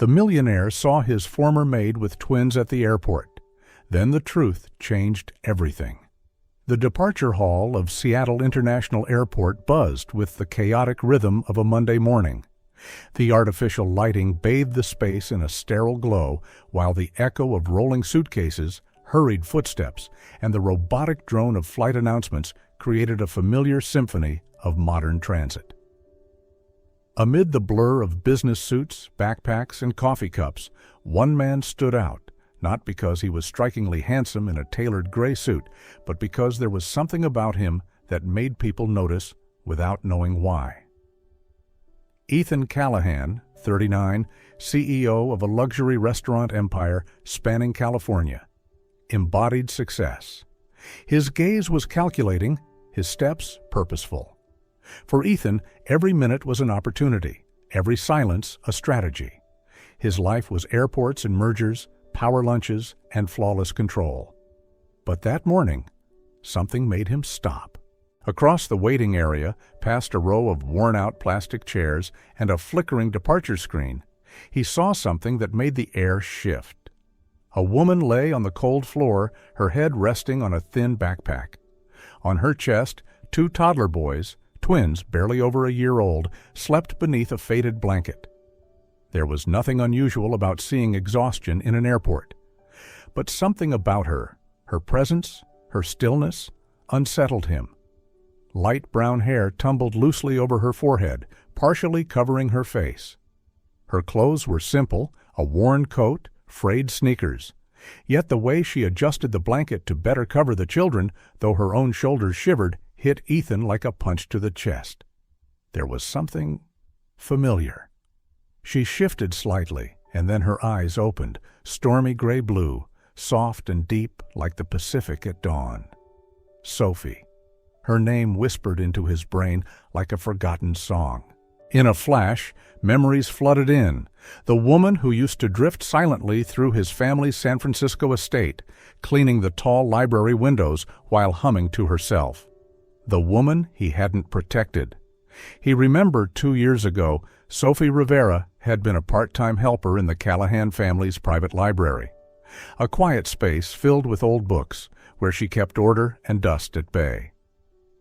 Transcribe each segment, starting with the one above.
The millionaire saw his former maid with twins at the airport. Then the truth changed everything. The departure hall of Seattle International Airport buzzed with the chaotic rhythm of a Monday morning. The artificial lighting bathed the space in a sterile glow, while the echo of rolling suitcases, hurried footsteps, and the robotic drone of flight announcements created a familiar symphony of modern transit. Amid the blur of business suits, backpacks, and coffee cups, one man stood out, not because he was strikingly handsome in a tailored gray suit, but because there was something about him that made people notice without knowing why. Ethan Callahan, 39, CEO of a luxury restaurant empire spanning California, embodied success. His gaze was calculating, his steps purposeful. For Ethan, every minute was an opportunity, every silence a strategy. His life was airports and mergers, power lunches, and flawless control. But that morning, something made him stop. Across the waiting area, past a row of worn-out plastic chairs and a flickering departure screen, he saw something that made the air shift. A woman lay on the cold floor, her head resting on a thin backpack. On her chest, two toddler boys, twins barely over a year old, slept beneath a faded blanket. There was nothing unusual about seeing exhaustion in an airport. But something about her presence, her stillness, unsettled him. Light brown hair tumbled loosely over her forehead, partially covering her face. Her clothes were simple, a worn coat, frayed sneakers. Yet the way she adjusted the blanket to better cover the children, though her own shoulders shivered, hit Ethan like a punch to the chest. There was something familiar. She shifted slightly, and then her eyes opened, stormy gray blue, soft and deep like the Pacific at dawn. Sophie. Her name whispered into his brain like a forgotten song. In a flash, memories flooded in. The woman who used to drift silently through his family's San Francisco estate, cleaning the tall library windows while humming to herself. The woman he hadn't protected. He remembered 2 years ago, Sophie Rivera had been a part-time helper in the Callahan family's private library. A quiet space filled with old books, where she kept order and dust at bay.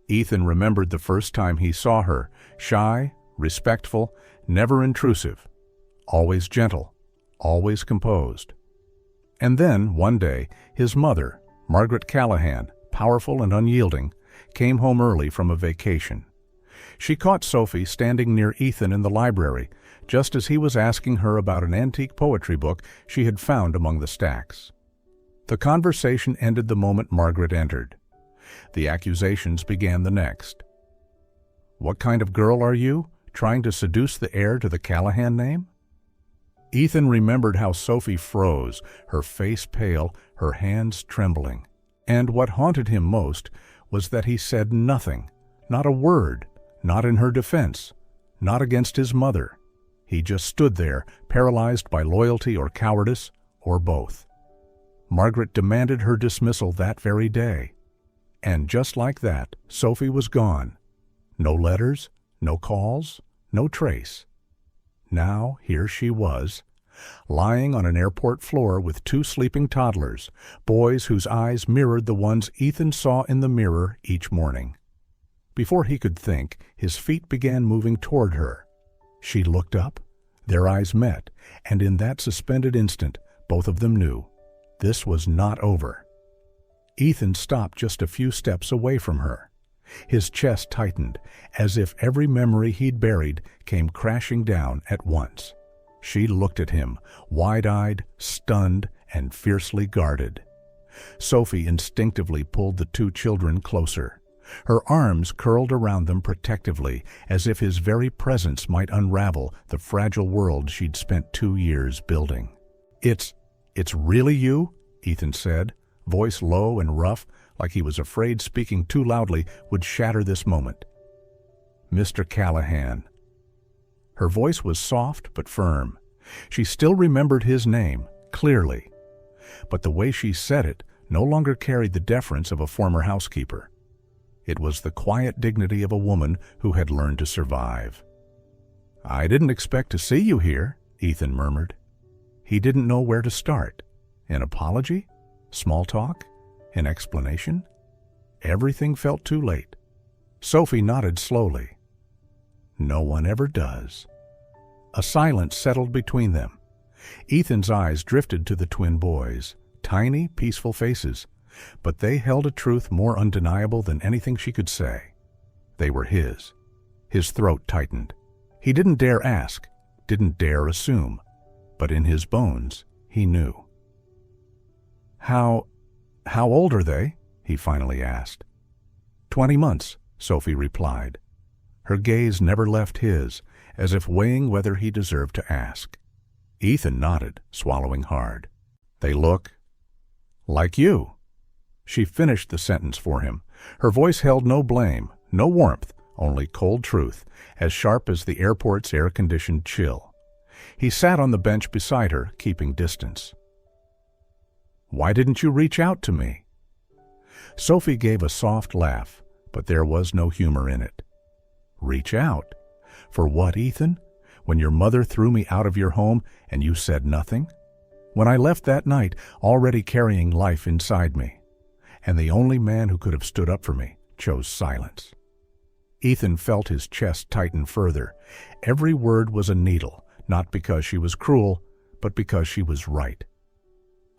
Ethan remembered the first time he saw her, shy, respectful, never intrusive, always gentle, always composed. And then, one day, his mother, Margaret Callahan, powerful and unyielding, came home early from a vacation. She caught Sophie standing near Ethan in the library, just as he was asking her about an antique poetry book she had found among the stacks. The conversation ended the moment Margaret entered. The accusations began the next. "What kind of girl are you, trying to seduce the heir to the Callahan name?" Ethan remembered how Sophie froze, her face pale, her hands trembling. And what haunted him most was that he said nothing, not a word, not in her defense, not against his mother. He just stood there, paralyzed by loyalty or cowardice, or both. Margaret demanded her dismissal that very day. And just like that, Sophie was gone. No letters, no calls, no trace. Now here she was, lying on an airport floor with two sleeping toddlers, boys whose eyes mirrored the ones Ethan saw in the mirror each morning. Before he could think, his feet began moving toward her. She looked up, their eyes met, and in that suspended instant, both of them knew this was not over. Ethan stopped just a few steps away from her. His chest tightened, as if every memory he'd buried came crashing down at once. She looked at him, wide-eyed, stunned, and fiercely guarded. Sophie instinctively pulled the two children closer. Her arms curled around them protectively, as if his very presence might unravel the fragile world she'd spent 2 years building. It's really you?" Ethan said, voice low and rough, like he was afraid speaking too loudly would shatter this moment. "Mr. Callahan." Her voice was soft but firm. She still remembered his name, clearly. But the way she said it no longer carried the deference of a former housekeeper. It was the quiet dignity of a woman who had learned to survive. "I didn't expect to see you here," Ethan murmured. He didn't know where to start. An apology? Small talk? An explanation? Everything felt too late. Sophie nodded slowly. No one ever does. A silence settled between them. Ethan's eyes drifted to the twin boys, tiny, peaceful faces, but they held a truth more undeniable than anything she could say. They were his. His throat tightened. He didn't dare ask, didn't dare assume, but in his bones, he knew. How old are they?" he finally asked. 20 months, Sophie replied. Her gaze never left his, as if weighing whether he deserved to ask. Ethan nodded, swallowing hard. "They look like you." She finished the sentence for him. Her voice held no blame, no warmth, only cold truth, as sharp as the airport's air-conditioned chill. He sat on the bench beside her, keeping distance. "Why didn't you reach out to me?" Sophie gave a soft laugh, but there was no humor in it. "Reach out? For what, Ethan? When your mother threw me out of your home and you said nothing? When I left that night, already carrying life inside me, and the only man who could have stood up for me chose silence." Ethan felt his chest tighten further. Every word was a needle, not because she was cruel, but because she was right.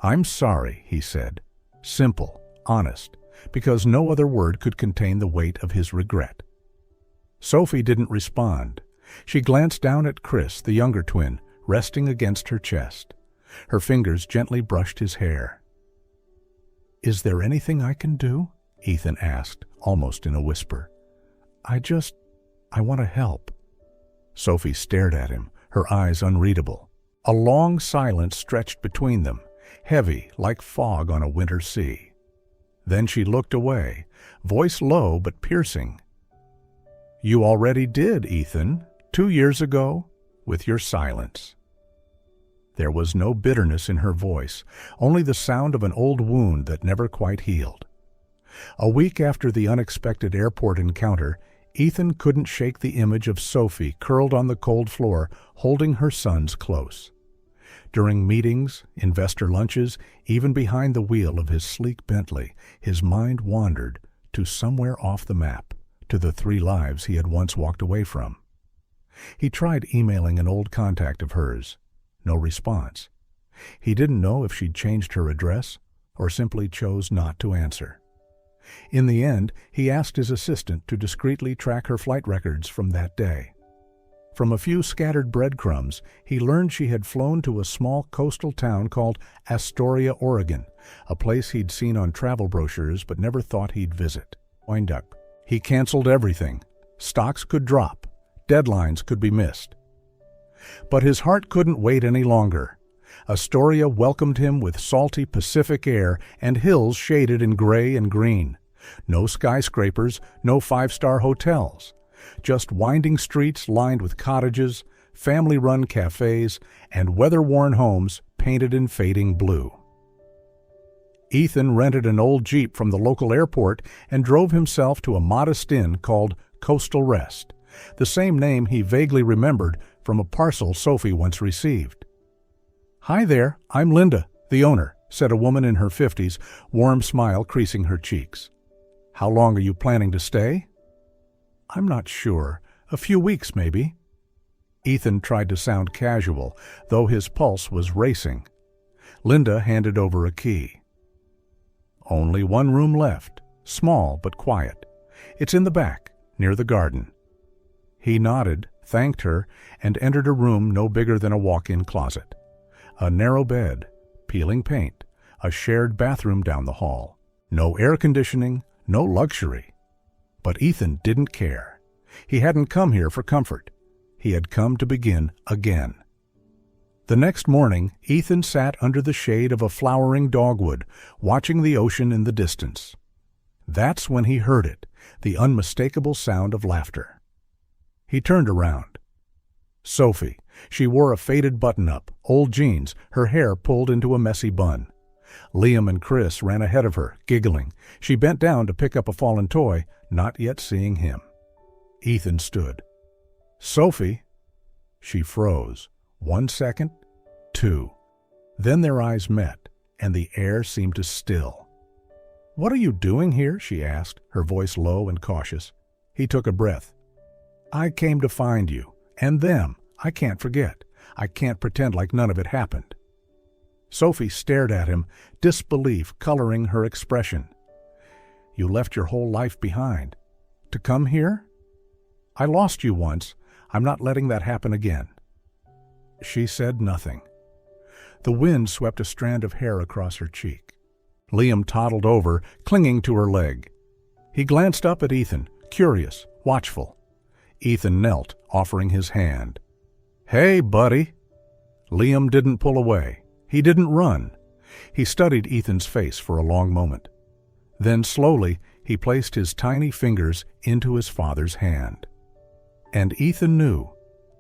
"I'm sorry," he said. Simple, honest, because no other word could contain the weight of his regret. Sophie didn't respond. She glanced down at Chris, the younger twin, resting against her chest. Her fingers gently brushed his hair. "Is there anything I can do?" Ethan asked, almost in a whisper. I want to help." Sophie stared at him, her eyes unreadable. A long silence stretched between them, heavy like fog on a winter sea. Then she looked away, voice low but piercing. "You already did, Ethan, 2 years ago, with your silence." There was no bitterness in her voice, only the sound of an old wound that never quite healed. A week after the unexpected airport encounter, Ethan couldn't shake the image of Sophie curled on the cold floor, holding her sons close. During meetings, investor lunches, even behind the wheel of his sleek Bentley, his mind wandered to somewhere off the map, to the 3 lives he had once walked away from. He tried emailing an old contact of hers. No response. He didn't know if she'd changed her address or simply chose not to answer. In the end, he asked his assistant to discreetly track her flight records from that day. From a few scattered breadcrumbs, he learned she had flown to a small coastal town called Astoria, Oregon, a place he'd seen on travel brochures but never thought he'd visit. Wind up. He canceled everything. Stocks could drop. Deadlines could be missed. But his heart couldn't wait any longer. Astoria welcomed him with salty Pacific air and hills shaded in gray and green. No skyscrapers, no 5-star hotels. Just winding streets lined with cottages, family-run cafes, and weather-worn homes painted in fading blue. Ethan rented an old Jeep from the local airport and drove himself to a modest inn called Coastal Rest, the same name he vaguely remembered from a parcel Sophie once received. "Hi there, I'm Linda, the owner," said a woman in her 50s, warm smile creasing her cheeks. "How long are you planning to stay?" "I'm not sure. A few weeks, maybe." Ethan tried to sound casual, though his pulse was racing. Linda handed over a key. "Only 1 room left, small but quiet. It's in the back, near the garden." He nodded, thanked her, and entered a room no bigger than a walk-in closet. A narrow bed, peeling paint, a shared bathroom down the hall. No air conditioning, no luxury. But Ethan didn't care. He hadn't come here for comfort. He had come to begin again. The next morning, Ethan sat under the shade of a flowering dogwood, watching the ocean in the distance. That's when he heard it, the unmistakable sound of laughter. He turned around. Sophie. She wore a faded button-up, old jeans, her hair pulled into a messy bun. Liam and Chris ran ahead of her, giggling. She bent down to pick up a fallen toy, not yet seeing him. Ethan stood. "Sophie!" She froze. 1 second, 2. Then their eyes met, and the air seemed to still. "What are you doing here?" she asked, her voice low and cautious. He took a breath. "I came to find you, and them. I can't forget. I can't pretend like none of it happened." Sophie stared at him, disbelief coloring her expression. "You left your whole life behind. To come here?" "I lost you once. I'm not letting that happen again." She said nothing. The wind swept a strand of hair across her cheek. Liam toddled over, clinging to her leg. He glanced up at Ethan, curious, watchful. Ethan knelt, offering his hand. "Hey, buddy." Liam didn't pull away. He didn't run. He studied Ethan's face for a long moment. Then slowly he placed his tiny fingers into his father's hand. And Ethan knew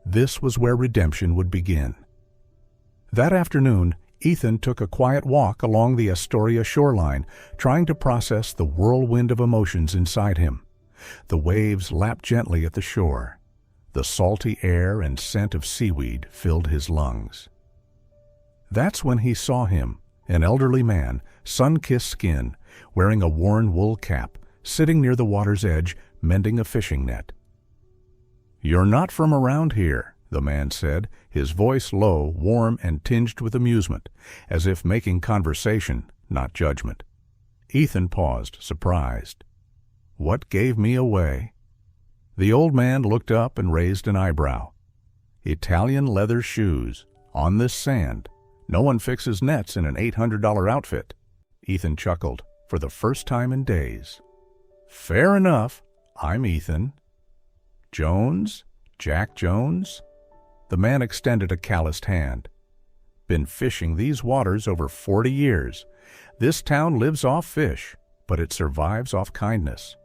this was where redemption would begin. That afternoon, Ethan took a quiet walk along the Astoria shoreline, trying to process the whirlwind of emotions inside him. The waves lapped gently at the shore. The salty air and scent of seaweed filled his lungs. That's when he saw him, an elderly man, sun-kissed skin, wearing a worn wool cap, sitting near the water's edge, mending a fishing net. "You're not from around here," the man said, his voice low, warm, and tinged with amusement, as if making conversation, not judgment. Ethan paused, surprised. "What gave me away?" The old man looked up and raised an eyebrow. "Italian leather shoes, on this sand. No one fixes nets in an $800 outfit." Ethan chuckled, for the first time in days. "Fair enough. I'm Ethan." "Jones? Jack Jones?" The man extended a calloused hand. "Been fishing these waters over 40 years. This town lives off fish, but it survives off kindness."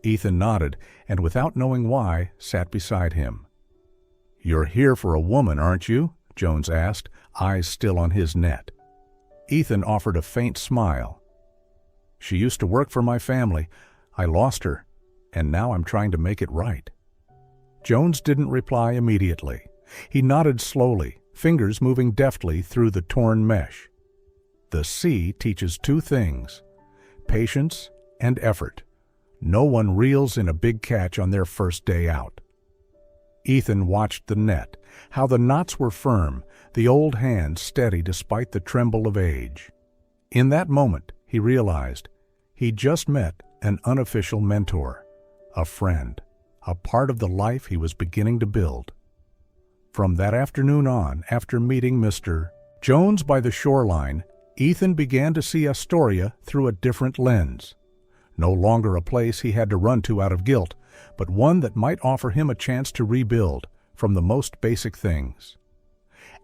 Ethan nodded, and without knowing why, sat beside him. "You're here for a woman, aren't you?" Jones asked, eyes still on his net. Ethan offered a faint smile. "She used to work for my family. I lost her, and now I'm trying to make it right." Jones didn't reply immediately. He nodded slowly, fingers moving deftly through the torn mesh. The sea teaches two things: patience and effort. No one reels in a big catch on their first day out. Ethan watched the net, how the knots were firm, the old hand steady despite the tremble of age. In that moment, he realized he'd just met an unofficial mentor, a friend, a part of the life he was beginning to build. From that afternoon on, after meeting Mr. Jones by the shoreline, Ethan began to see Astoria through a different lens. No longer a place he had to run to out of guilt, but one that might offer him a chance to rebuild from the most basic things.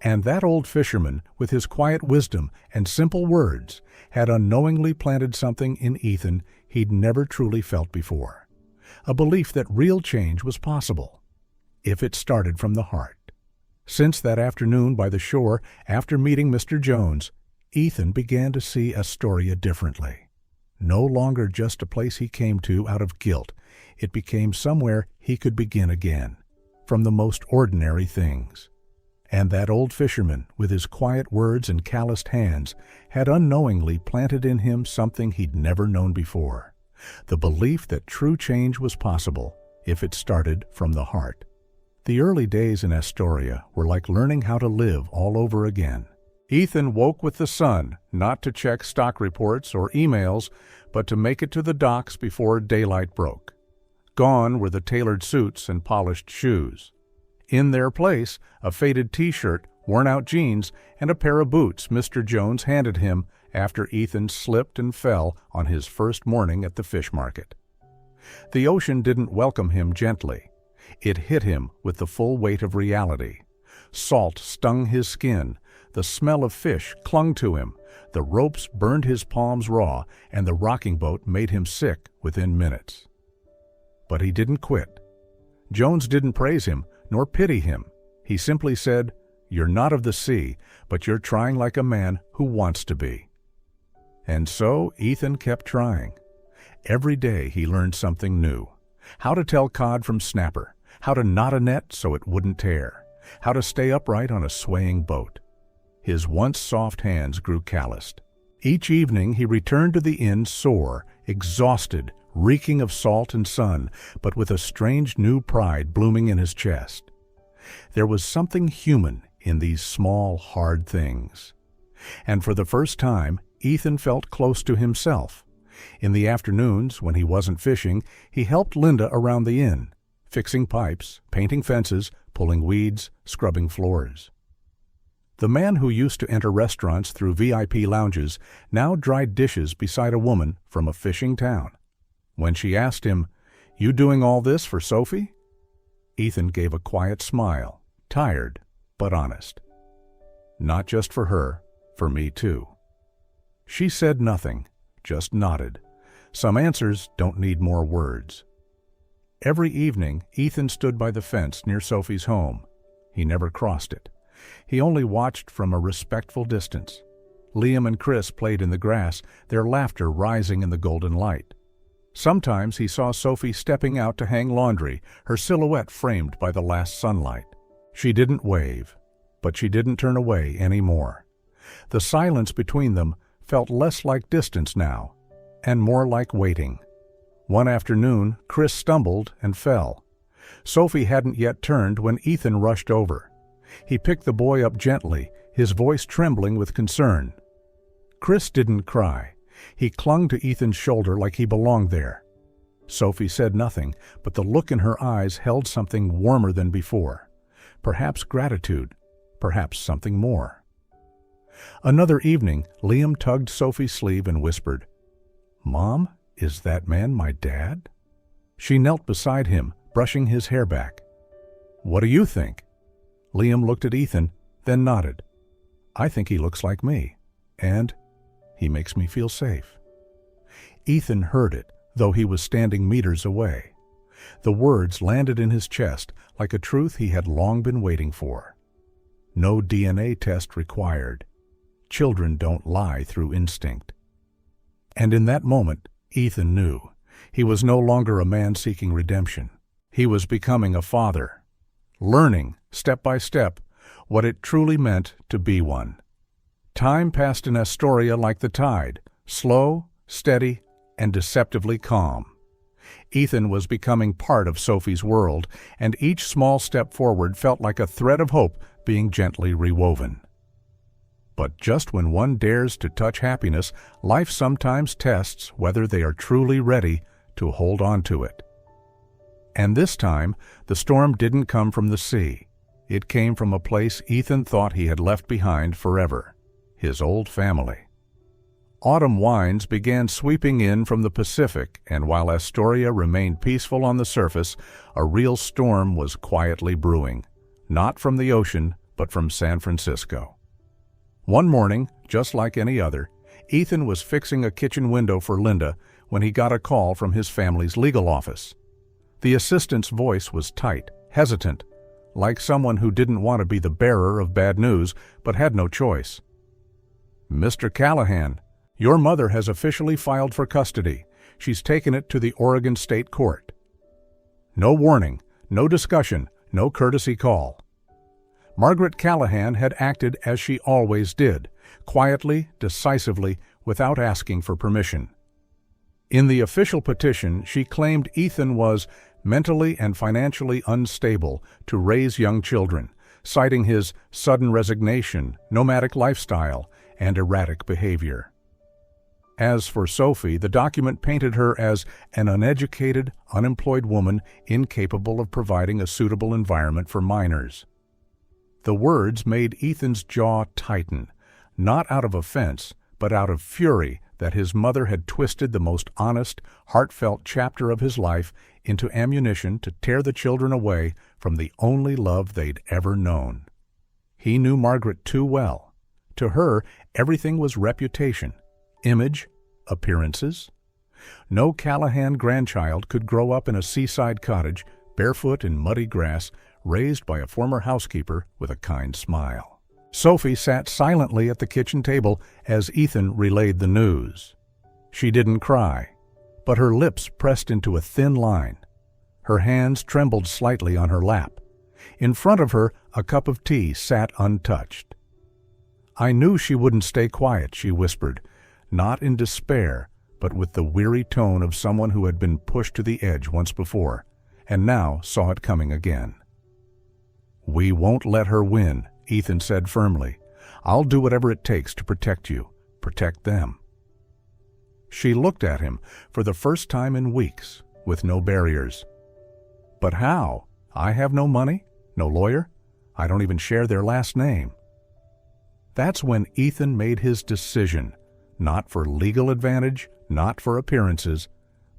And that old fisherman, with his quiet wisdom and simple words, had unknowingly planted something in Ethan he'd never truly felt before. A belief that real change was possible, if it started from the heart. Since that afternoon by the shore, after meeting Mr. Jones, Ethan began to see Astoria differently. No longer just a place he came to out of guilt, it became somewhere he could begin again, from the most ordinary things. And that old fisherman, with his quiet words and calloused hands, had unknowingly planted in him something he'd never known before: the belief that true change was possible if it started from the heart. The early days in Astoria were like learning how to live all over again. Ethan woke with the sun, not to check stock reports or emails, but to make it to the docks before daylight broke. Gone were the tailored suits and polished shoes. In their place, a faded t-shirt, worn-out jeans, and a pair of boots Mr. Jones handed him after Ethan slipped and fell on his first morning at the fish market. The ocean didn't welcome him gently. It hit him with the full weight of reality. Salt stung his skin, the smell of fish clung to him, the ropes burned his palms raw, and the rocking boat made him sick within minutes. But he didn't quit. Jones didn't praise him, nor pity him. He simply said, "You're not of the sea, but you're trying like a man who wants to be." And so Ethan kept trying. Every day he learned something new. How to tell cod from snapper, how to knot a net so it wouldn't tear, how to stay upright on a swaying boat. His once soft hands grew calloused. Each evening he returned to the inn sore, exhausted, reeking of salt and sun, but with a strange new pride blooming in his chest. There was something human in these small, hard things. And for the first time, Ethan felt close to himself. In the afternoons, when he wasn't fishing, he helped Linda around the inn, fixing pipes, painting fences, pulling weeds, scrubbing floors. The man who used to enter restaurants through VIP lounges now dried dishes beside a woman from a fishing town. When she asked him, "You doing all this for Sophie?" Ethan gave a quiet smile, tired but honest. "Not just for her, for me too." She said nothing, just nodded. Some answers don't need more words. Every evening, Ethan stood by the fence near Sophie's home. He never crossed it. He only watched from a respectful distance. Liam and Chris played in the grass, their laughter rising in the golden light. Sometimes he saw Sophie stepping out to hang laundry, her silhouette framed by the last sunlight. She didn't wave, but she didn't turn away anymore. The silence between them felt less like distance now, and more like waiting. One afternoon, Chris stumbled and fell. Sophie hadn't yet turned when Ethan rushed over. He picked the boy up gently, his voice trembling with concern. Chris didn't cry. He clung to Ethan's shoulder like he belonged there. Sophie said nothing, but the look in her eyes held something warmer than before. Perhaps gratitude, perhaps something more. Another evening, Liam tugged Sophie's sleeve and whispered, "Mom, is that man my dad?" She knelt beside him, brushing his hair back. "What do you think?" Liam looked at Ethan, then nodded. "I think he looks like me, and he makes me feel safe." Ethan heard it, though he was standing meters away. The words landed in his chest like a truth he had long been waiting for. No DNA test required. Children don't lie through instinct. And in that moment, Ethan knew. He was no longer a man seeking redemption. He was becoming a father, learning, step by step, what it truly meant to be one. Time passed in Astoria like the tide, slow, steady, and deceptively calm. Ethan was becoming part of Sophie's world, and each small step forward felt like a thread of hope being gently rewoven. But just when one dares to touch happiness, life sometimes tests whether they are truly ready to hold on to it. And this time, the storm didn't come from the sea. It came from a place Ethan thought he had left behind forever, his old family. Autumn winds began sweeping in from the Pacific, and while Astoria remained peaceful on the surface, a real storm was quietly brewing, not from the ocean, but from San Francisco. One morning, just like any other, Ethan was fixing a kitchen window for Linda when he got a call from his family's legal office. The assistant's voice was tight, hesitant, like someone who didn't want to be the bearer of bad news but had no choice. "Mr. Callahan, your mother has officially filed for custody. She's taken it to the Oregon State Court." No warning, no discussion, no courtesy call. Margaret Callahan had acted as she always did, quietly, decisively, without asking for permission. In the official petition, she claimed Ethan was mentally and financially unstable to raise young children, citing his sudden resignation, nomadic lifestyle, and erratic behavior. As for Sophie, the document painted her as an uneducated, unemployed woman incapable of providing a suitable environment for minors. The words made Ethan's jaw tighten, not out of offense, but out of fury that his mother had twisted the most honest, heartfelt chapter of his life into ammunition to tear the children away from the only love they'd ever known. He knew Margaret too well. To her, everything was reputation, image, appearances. No Callahan grandchild could grow up in a seaside cottage, barefoot in muddy grass, raised by a former housekeeper with a kind smile. Sophie sat silently at the kitchen table as Ethan relayed the news. She didn't cry, but her lips pressed into a thin line. Her hands trembled slightly on her lap. In front of her, a cup of tea sat untouched. "I knew she wouldn't stay quiet," she whispered, not in despair, but with the weary tone of someone who had been pushed to the edge once before, and now saw it coming again. "We won't let her win," Ethan said firmly. "I'll do whatever it takes to protect you, protect them." She looked at him for the first time in weeks, with no barriers. "But how? I have no money, no lawyer. I don't even share their last name." That's when Ethan made his decision, not for legal advantage, not for appearances,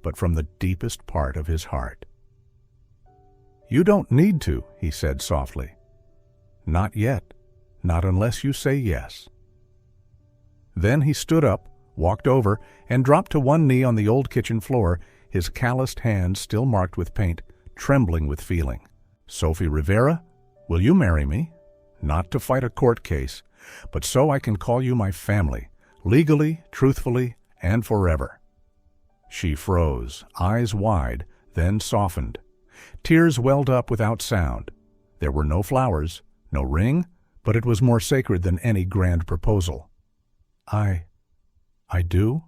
but from the deepest part of his heart. "You don't need to," he said softly. "Not yet, not unless you say yes." Then he stood up, walked over, and dropped to one knee on the old kitchen floor, his calloused hands still marked with paint, trembling with feeling. "Sophie Rivera, will you marry me? Not to fight a court case, but so I can call you my family, legally, truthfully, and forever." She froze, eyes wide, then softened. Tears welled up without sound. There were no flowers, no ring, but it was more sacred than any grand proposal. I do?"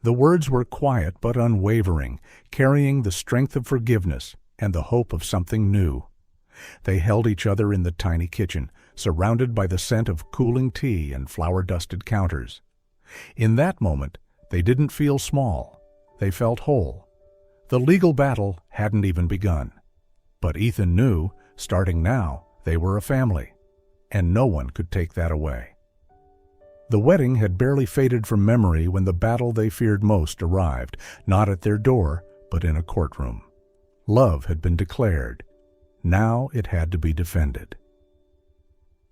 The words were quiet but unwavering, carrying the strength of forgiveness and the hope of something new. They held each other in the tiny kitchen, surrounded by the scent of cooling tea and flour-dusted counters. In that moment, they didn't feel small. They felt whole. The legal battle hadn't even begun. But Ethan knew, starting now, they were a family, and no one could take that away. The wedding had barely faded from memory when the battle they feared most arrived, not at their door, but in a courtroom. Love had been declared. Now it had to be defended.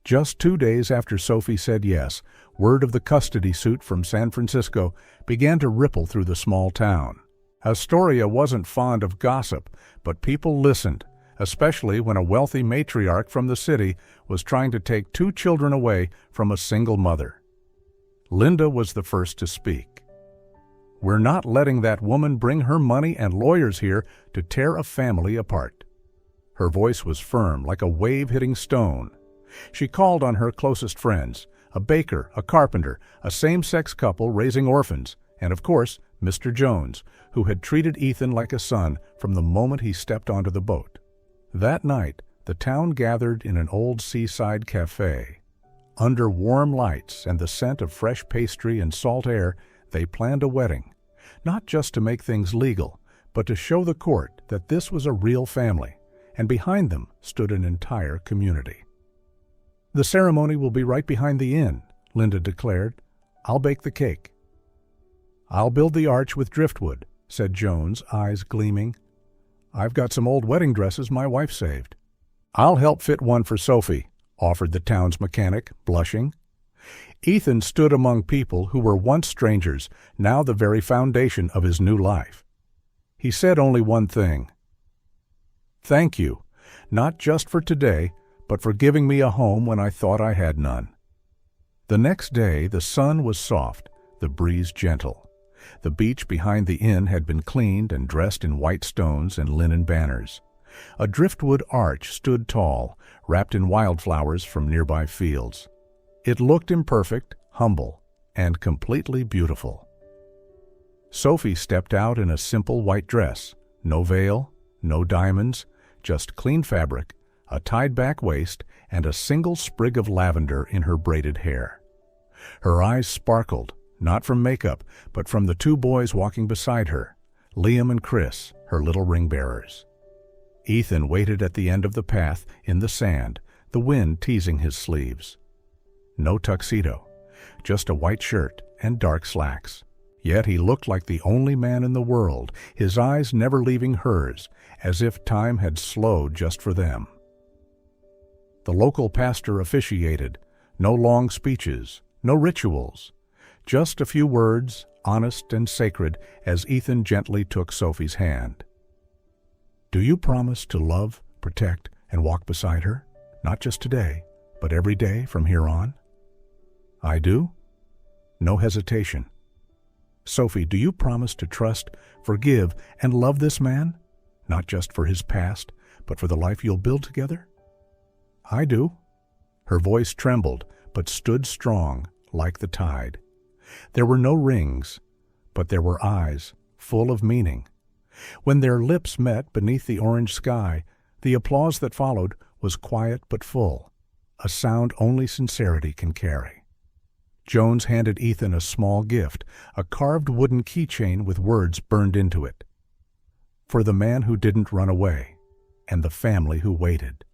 Just 2 days after Sophie said yes, word of the custody suit from San Francisco began to ripple through the small town. Atoria wasn't fond of gossip, but people listened, especially when a wealthy matriarch from the city was trying to take 2 children away from a single mother. Linda was the first to speak. "We're not letting that woman bring her money and lawyers here to tear a family apart." Her voice was firm, like a wave-hitting stone. She called on her closest friends, a baker, a carpenter, a same-sex couple raising orphans, and of course, Mr. Jones, who had treated Ethan like a son from the moment he stepped onto the boat. That night, the town gathered in an old seaside cafe. Under warm lights and the scent of fresh pastry and salt air, they planned a wedding, not just to make things legal, but to show the court that this was a real family, and behind them stood an entire community. "The ceremony will be right behind the inn," Linda declared. "I'll bake the cake." "I'll build the arch with driftwood," said Jones, eyes gleaming. "I've got some old wedding dresses my wife saved." "I'll help fit one for Sophie," offered the town's mechanic, blushing. Ethan stood among people who were once strangers, now the very foundation of his new life. He said only one thing: "Thank you, not just for today, but for giving me a home when I thought I had none." The next day the sun was soft, the breeze gentle. The beach behind the inn had been cleaned and dressed in white stones and linen banners. A driftwood arch stood tall, wrapped in wildflowers from nearby fields. It looked imperfect, humble, and completely beautiful. Sophie stepped out in a simple white dress, no veil, no diamonds, just clean fabric, a tied-back waist, and a single sprig of lavender in her braided hair. Her eyes sparkled, not from makeup, but from the 2 boys walking beside her, Liam and Chris, her little ring-bearers. Ethan waited at the end of the path, in the sand, the wind teasing his sleeves. No tuxedo, just a white shirt and dark slacks. Yet he looked like the only man in the world, his eyes never leaving hers, as if time had slowed just for them. The local pastor officiated, no long speeches, no rituals, just a few words, honest and sacred, as Ethan gently took Sophie's hand. "Do you promise to love, protect, and walk beside her, not just today, but every day from here on?" "I do." No hesitation. "Sophie, do you promise to trust, forgive, and love this man, not just for his past, but for the life you'll build together?" "I do." Her voice trembled, but stood strong like the tide. There were no rings, but there were eyes full of meaning. When their lips met beneath the orange sky, the applause that followed was quiet but full, a sound only sincerity can carry. Jones handed Ethan a small gift, a carved wooden keychain with words burned into it. For the man who didn't run away, and the family who waited.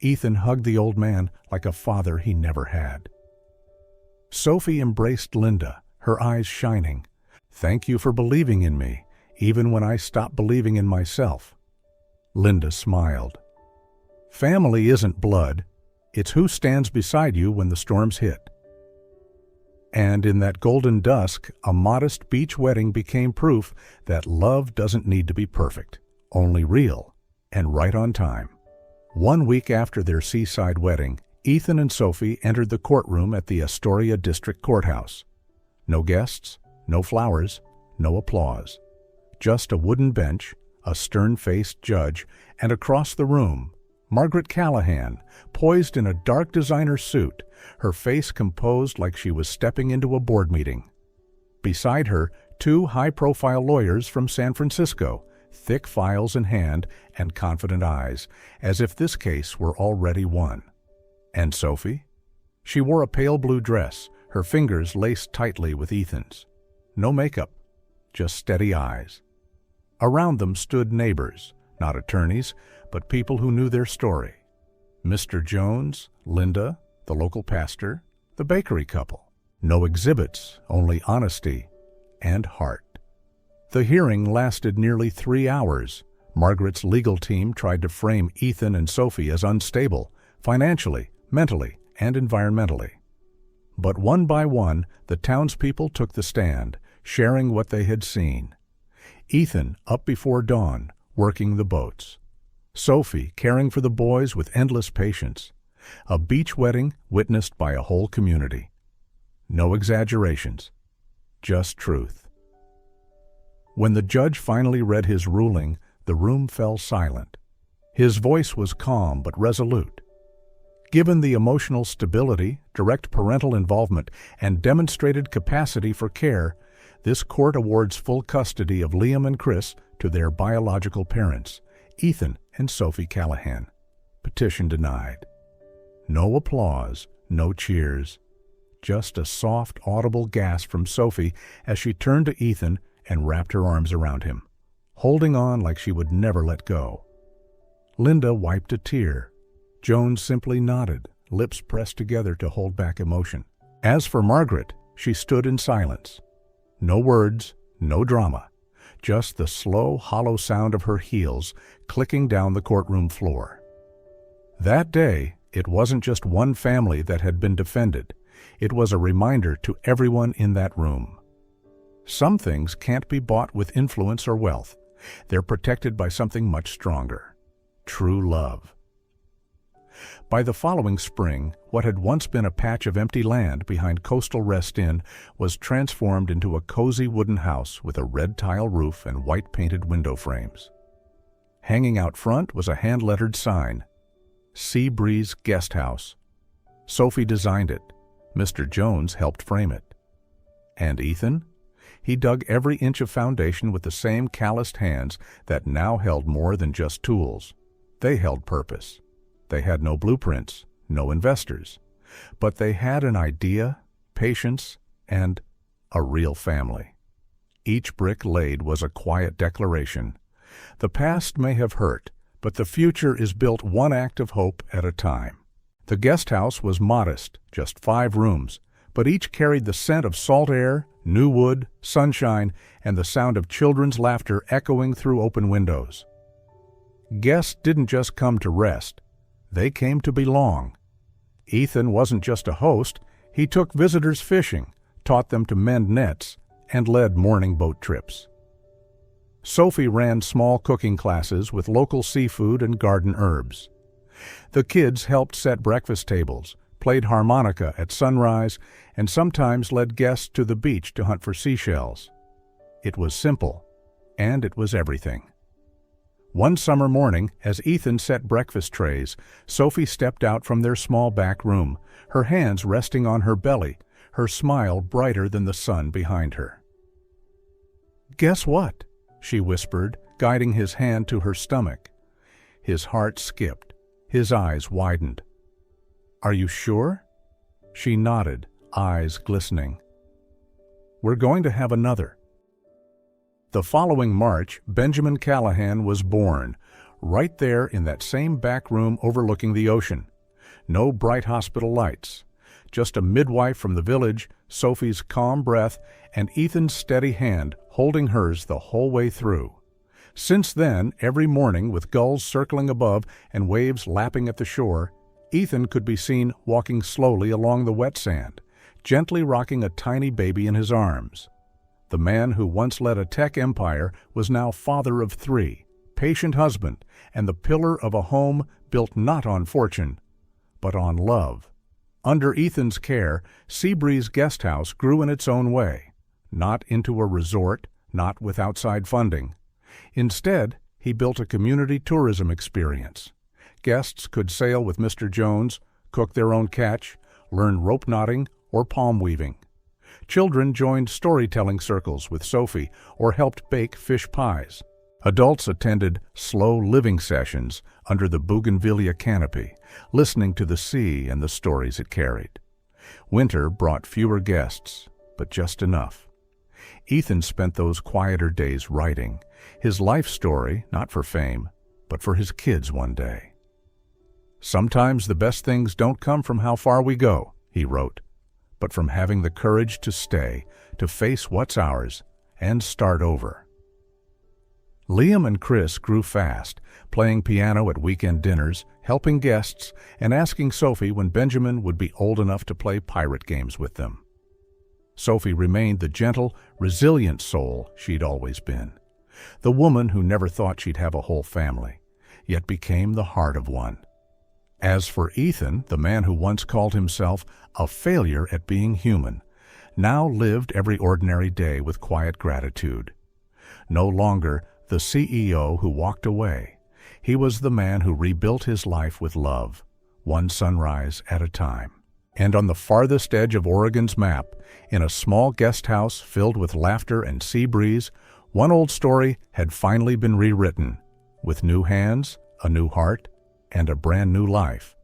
Ethan hugged the old man like a father he never had. Sophie embraced Linda, her eyes shining. "Thank you for believing in me, even when I stopped believing in myself." Linda smiled. "Family isn't blood. It's who stands beside you when the storms hit." And in that golden dusk, a modest beach wedding became proof that love doesn't need to be perfect, only real and right on time. 1 week after their seaside wedding, Ethan and Sophie entered the courtroom at the Astoria District Courthouse. No guests, no flowers, no applause. Just a wooden bench, a stern-faced judge, and across the room, Margaret Callahan, poised in a dark designer suit, her face composed like she was stepping into a board meeting. Beside her, 2 high-profile lawyers from San Francisco, thick files in hand and confident eyes, as if this case were already won. And Sophie? She wore a pale blue dress, her fingers laced tightly with Ethan's. No makeup, just steady eyes. Around them stood neighbors, not attorneys, but people who knew their story. Mr. Jones, Linda, the local pastor, the bakery couple. No exhibits, only honesty and heart. The hearing lasted nearly 3 hours. Margaret's legal team tried to frame Ethan and Sophie as unstable, financially, mentally, and environmentally. But one by one, the townspeople took the stand, sharing what they had seen. Ethan up before dawn, working the boats. Sophie caring for the boys with endless patience. A beach wedding witnessed by a whole community. No exaggerations, just truth. When the judge finally read his ruling, the room fell silent. His voice was calm but resolute. Given the emotional stability, direct parental involvement, and demonstrated capacity for care, this court awards full custody of Liam and Chris to their biological parents, Ethan and Sophie Callahan. Petition denied. No applause, no cheers. Just a soft, audible gasp from Sophie as she turned to Ethan and wrapped her arms around him, holding on like she would never let go. Linda wiped a tear. Jones simply nodded, lips pressed together to hold back emotion. As for Margaret, she stood in silence. No words, no drama, just the slow, hollow sound of her heels clicking down the courtroom floor. That day, it wasn't just one family that had been defended. It was a reminder to everyone in that room. Some things can't be bought with influence or wealth. They're protected by something much stronger: true love. By the following spring, what had once been a patch of empty land behind Coastal Rest Inn was transformed into a cozy wooden house with a red tile roof and white painted window frames. Hanging out front was a hand-lettered sign, Sea Breeze Guest House. Sophie designed it. Mr. Jones helped frame it. And Ethan? He dug every inch of foundation with the same calloused hands that now held more than just tools. They held purpose. They had no blueprints, no investors, but they had an idea, patience, and a real family. Each brick laid was a quiet declaration. The past may have hurt, but the future is built one act of hope at a time. The guest house was modest, just 5 rooms, but each carried the scent of salt air, new wood, sunshine, and the sound of children's laughter echoing through open windows. Guests didn't just come to rest. They came to belong. Ethan wasn't just a host. He took visitors fishing, taught them to mend nets, and led morning boat trips. Sophie ran small cooking classes with local seafood and garden herbs. The kids helped set breakfast tables, played harmonica at sunrise, and sometimes led guests to the beach to hunt for seashells. It was simple, and it was everything. One summer morning, as Ethan set breakfast trays, Sophie stepped out from their small back room, her hands resting on her belly, her smile brighter than the sun behind her. "Guess what?" she whispered, guiding his hand to her stomach. His heart skipped. His eyes widened. "Are you sure?" She nodded, eyes glistening. "We're going to have another." The following March, Benjamin Callahan was born, right there in that same back room overlooking the ocean. No bright hospital lights, just a midwife from the village, Sophie's calm breath, and Ethan's steady hand holding hers the whole way through. Since then, every morning, with gulls circling above and waves lapping at the shore, Ethan could be seen walking slowly along the wet sand, gently rocking a tiny baby in his arms. The man who once led a tech empire was now father of 3, patient husband, and the pillar of a home built not on fortune, but on love. Under Ethan's care, Seabreeze Guest House grew in its own way, not into a resort, not with outside funding. Instead, he built a community tourism experience. Guests could sail with Mr. Jones, cook their own catch, learn rope knotting or palm weaving. Children joined storytelling circles with Sophie or helped bake fish pies. Adults attended slow living sessions under the bougainvillea canopy, listening to the sea and the stories it carried. Winter brought fewer guests, but just enough. Ethan spent those quieter days writing, his life story not for fame, but for his kids one day. "Sometimes the best things don't come from how far we go," he wrote, "but from having the courage to stay, to face what's ours, and start over." Liam and Chris grew fast, playing piano at weekend dinners, helping guests, and asking Sophie when Benjamin would be old enough to play pirate games with them. Sophie remained the gentle, resilient soul she'd always been, the woman who never thought she'd have a whole family, yet became the heart of one. As for Ethan, the man who once called himself a failure at being human, now lived every ordinary day with quiet gratitude. No longer the CEO who walked away, he was the man who rebuilt his life with love, one sunrise at a time. And on the farthest edge of Oregon's map, in a small guest house filled with laughter and sea breeze, one old story had finally been rewritten, with new hands, a new heart, and a brand new life.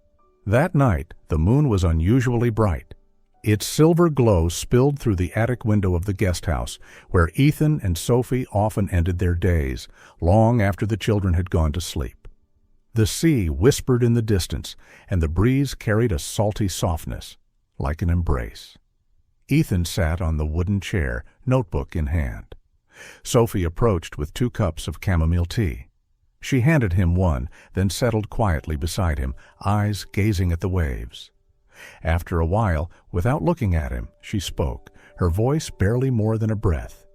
That night, the moon was unusually bright. Its silver glow spilled through the attic window of the guest house, where Ethan and Sophie often ended their days, long after the children had gone to sleep. The sea whispered in the distance, and the breeze carried a salty softness, like an embrace. Ethan sat on the wooden chair, notebook in hand. Sophie approached with 2 cups of chamomile tea. She handed him one, then settled quietly beside him, eyes gazing at the waves. After a while, without looking at him, she spoke, her voice barely more than a breath.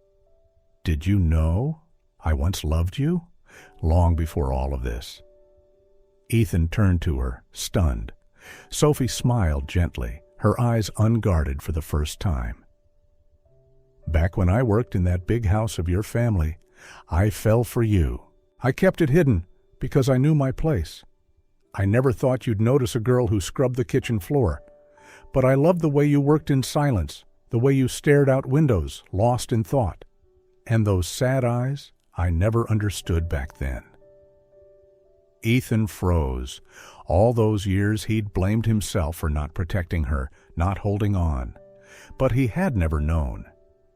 "Did you know I once loved you? Long before all of this." Ethan turned to her, stunned. Sophie smiled gently, her eyes unguarded for the first time. "Back when I worked in that big house of your family, I fell for you. I kept it hidden because I knew my place. I never thought you'd notice a girl who scrubbed the kitchen floor. But I loved the way you worked in silence, the way you stared out windows, lost in thought. And those sad eyes I never understood back then." Ethan froze. All those years he'd blamed himself for not protecting her, not holding on. But he had never known.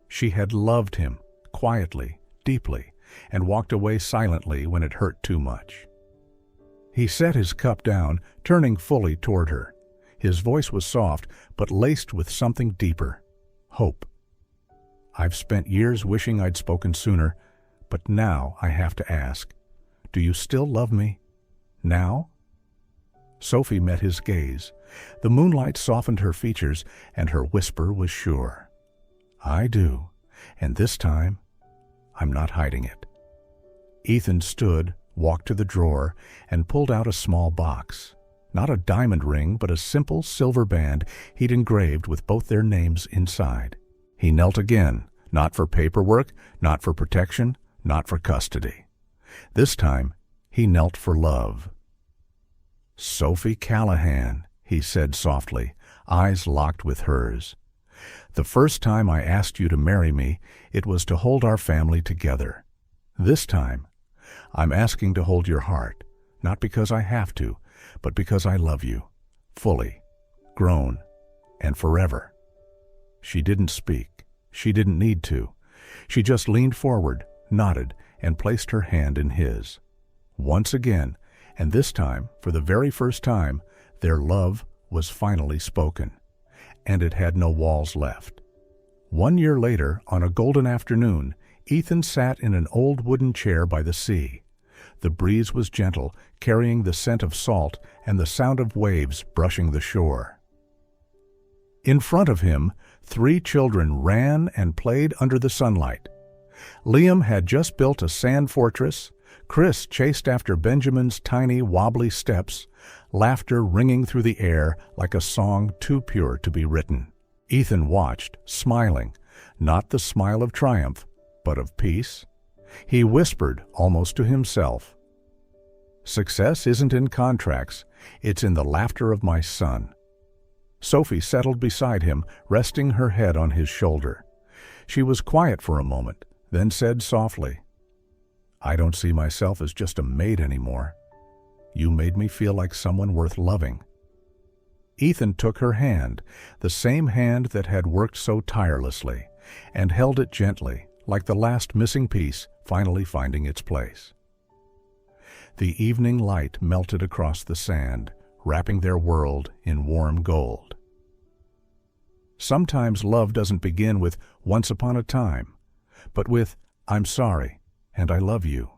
She had loved him, quietly, deeply, and walked away silently when it hurt too much. He set his cup down, turning fully toward her. His voice was soft, but laced with something deeper. Hope. "I've spent years wishing I'd spoken sooner, but now I have to ask, do you still love me? Now?" Sophie met his gaze. The moonlight softened her features, and her whisper was sure. "I do, and this time, I'm not hiding it." Ethan stood, walked to the drawer, and pulled out a small box. Not a diamond ring, but a simple silver band he'd engraved with both their names inside. He knelt again, not for paperwork, not for protection, not for custody. This time, He knelt for love. "Sophie Callahan," he said softly, eyes locked with hers. "The first time I asked you to marry me, it was to hold our family together. This time, I'm asking to hold your heart, not because I have to, but because I love you, fully, grown, and forever." She didn't speak. She didn't need to. She just leaned forward, nodded, and placed her hand in his. Once again, and this time, for the very first time, their love was finally spoken, and it had no walls left. 1 year later, on a golden afternoon, Ethan sat in an old wooden chair by the sea. The breeze was gentle, carrying the scent of salt and the sound of waves brushing the shore. In front of him, 3 children ran and played under the sunlight. Liam had just built a sand fortress. Chris chased after Benjamin's tiny, wobbly steps, laughter ringing through the air like a song too pure to be written. Ethan watched, smiling, not the smile of triumph, but of peace. He whispered, almost to himself, "Success isn't in contracts, it's in the laughter of my son." Sophie settled beside him, resting her head on his shoulder. She was quiet for a moment, then said softly, "I don't see myself as just a maid anymore. You made me feel like someone worth loving." Ethan took her hand, the same hand that had worked so tirelessly, and held it gently, like the last missing piece finally finding its place. The evening light melted across the sand, wrapping their world in warm gold. Sometimes love doesn't begin with "once upon a time," but with "I'm sorry and I love you."